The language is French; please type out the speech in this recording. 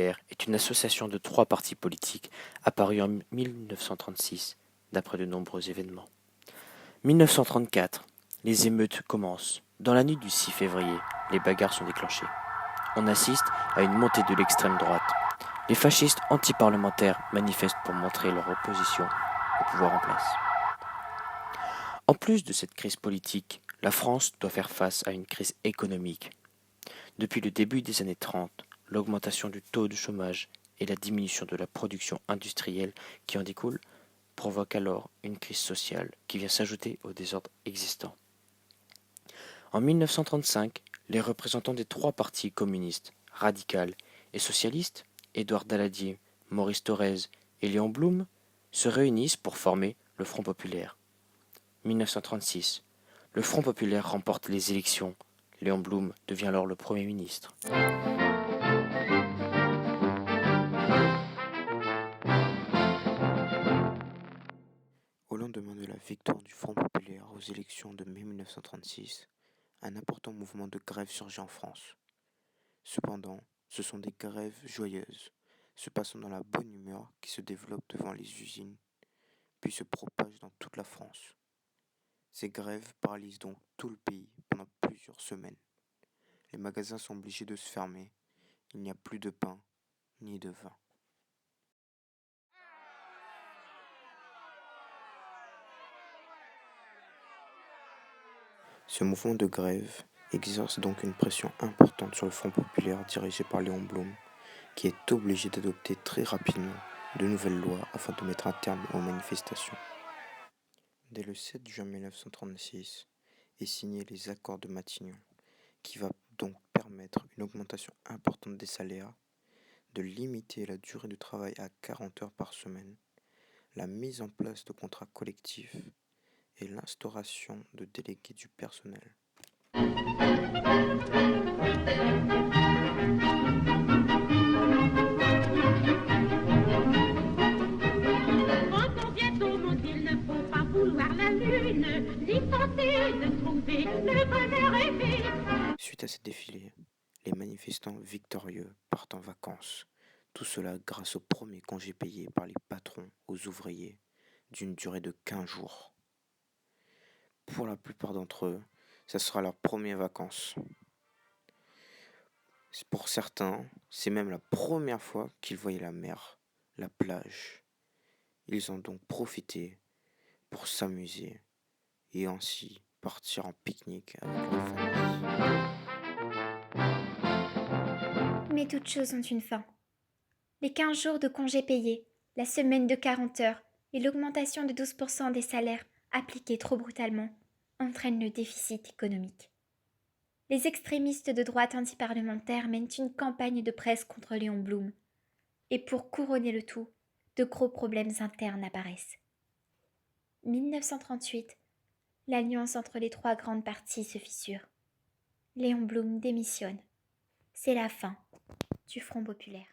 populaire est une association de 3 partis politiques apparue en 1936, d'après de nombreux événements. 1934, les émeutes commencent. Dans la nuit du 6 février, les bagarres sont déclenchées. On assiste à une montée de l'extrême droite. Les fascistes antiparlementaires manifestent pour montrer leur opposition au pouvoir en place. En plus de cette crise politique, la France doit faire face à une crise économique. Depuis le début des années 30, l'augmentation du taux de chômage et la diminution de la production industrielle qui en découle provoquent alors une crise sociale qui vient s'ajouter au désordre existant. En 1935, les représentants des 3 partis communistes, radicales et socialistes, Édouard Daladier, Maurice Thorez et Léon Blum, se réunissent pour former le Front populaire. 1936, le Front populaire remporte les élections. Léon Blum devient alors le Premier ministre. Au lendemain de la victoire du Front populaire aux élections de mai 1936, un important mouvement de grève surgit en France. Cependant, ce sont des grèves joyeuses, se passant dans la bonne humeur qui se développent devant les usines, puis se propagent dans toute la France. Ces grèves paralysent donc tout le pays pendant plusieurs semaines. Les magasins sont obligés de se fermer, il n'y a plus de pain ni de vin. Ce mouvement de grève exerce donc une pression importante sur le Front populaire dirigé par Léon Blum, qui est obligé d'adopter très rapidement de nouvelles lois afin de mettre un terme aux manifestations. Dès le 7 juin 1936 est signé les accords de Matignon, qui va donc permettre une augmentation importante des salaires, de limiter la durée du travail à 40 heures par semaine, la mise en place de contrats collectifs et l'instauration de délégués du personnel. Suite à ces défilés, les manifestants victorieux partent en vacances. Tout cela grâce au premier congé payé par les patrons aux ouvriers d'une durée de 15 jours. Pour la plupart d'entre eux, ça sera leurs premières vacances. Pour certains, c'est même la première fois qu'ils voyaient la mer, la plage. Ils ont donc profité pour s'amuser et ainsi partir en pique-nique avec leur famille. Mais toutes choses ont une fin. Les 15 jours de congés payés, la semaine de 40 heures et l'augmentation de 12% des salaires appliqués trop brutalement entraînent le déficit économique. Les extrémistes de droite antiparlementaire mènent une campagne de presse contre Léon Blum. Et pour couronner le tout, de gros problèmes internes apparaissent. 1938, l'alliance entre les 3 grandes parties se fissure. Léon Blum démissionne. C'est la fin du Front populaire.